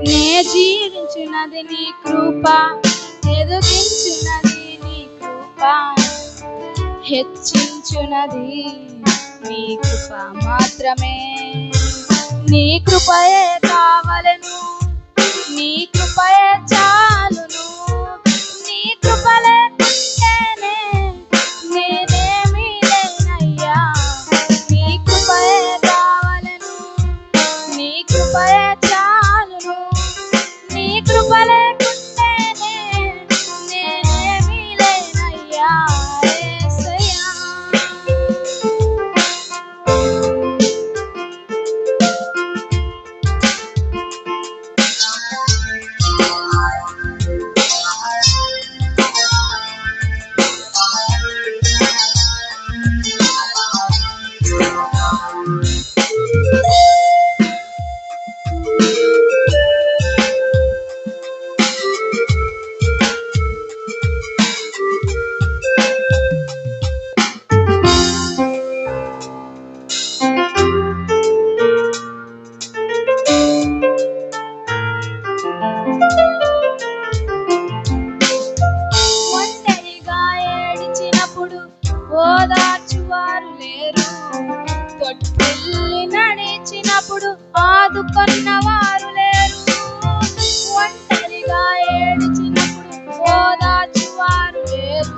నే జీవించున్నది నీ కృప, ఎదుగించున్నది నీ కృప, హెచ్చించున్నది నీ కృప మాత్రమే. నీ కృపయే కావలెను, నీ కృపయే చాలును, నీ కృప లేకుంటేనే నేనేమీ లేనయ్యా. నీ కృపయే కావలెను, నీ కృపయే చాలును, నీ కృప లేకుంటేనే నేనేమీ లేనయ్యా. యేసయ్యా ఓదార్చువారు లేరు, తొట్టిల్లి నడిచినప్పుడు ఆదుకొన్నవారు లేరు. ఒంటరిగా ఏడిచినప్పుడు ఓదార్చువారు లేరు,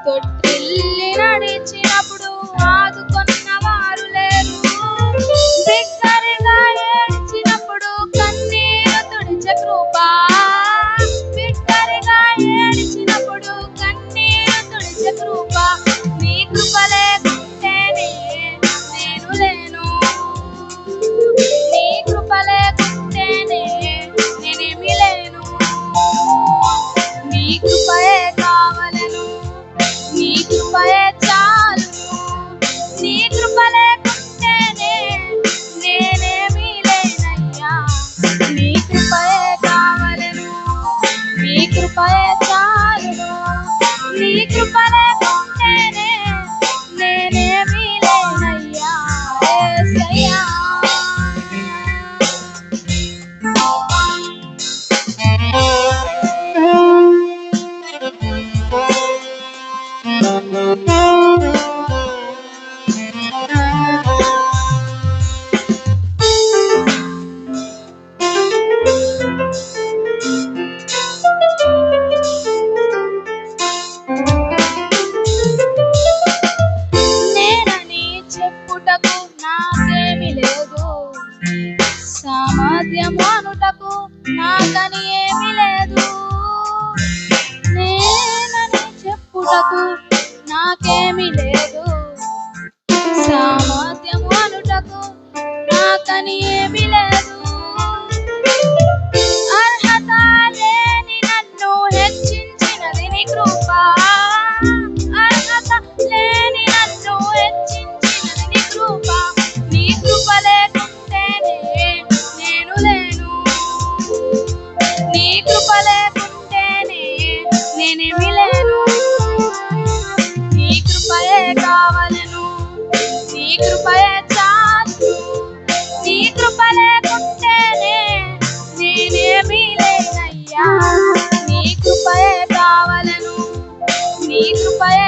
తొట్టిల్లి నడిచినప్పుడు ఆదుకొన్నవారు లేరు. బిగ్గరగా ఏడ్చినప్పుడు కన్నీరు తుడిచే కృప, బిగ్గరగా ఏడ్చినప్పుడు కన్నీరు తుడిచే కృప. నీ కృప లేకుంటేనే నేను లేను, నీ కృప లేకుంటేనే నేనేమీ లేను. నీ కృపయే కావలెను, నీ కృపయే చాలును, నీ కృప లేకుంటేనే నేనేమీ లేనయ్యా. నీ కృపయే కావలెను, నీ కృపయే చాలును, నీ కృప లేకుంటేనే నేనేమీ లేనయ్యా. యేసయ్యా నేనని చెప్పుటకు నాకేమీ లేదు, సామర్థ్యం అనుటకు నాకని ఏమీ లేదు. నేనని చెప్పుటకు నాకేమీ లేదు, సామర్థ్యం అనుటకు నాకని ఏమీ లేదు. అర్హత లేని నన్ను హెచ్చించినది నీ కృప, అర్హత లేని నన్ను హెచ్చించినది నీ కృప. నీ కృప లేకుంటేనే నేను లేను, నీ కృప లేకుంటేనే నేనేమీ లేను. నీ కృపయే కావలెను, నీ కృపయే చాలును, నీ కృప లేకుంటేనే నేనేమీ లేనయ్యా. నీ కృపయే కావలెను, నీ కృపయే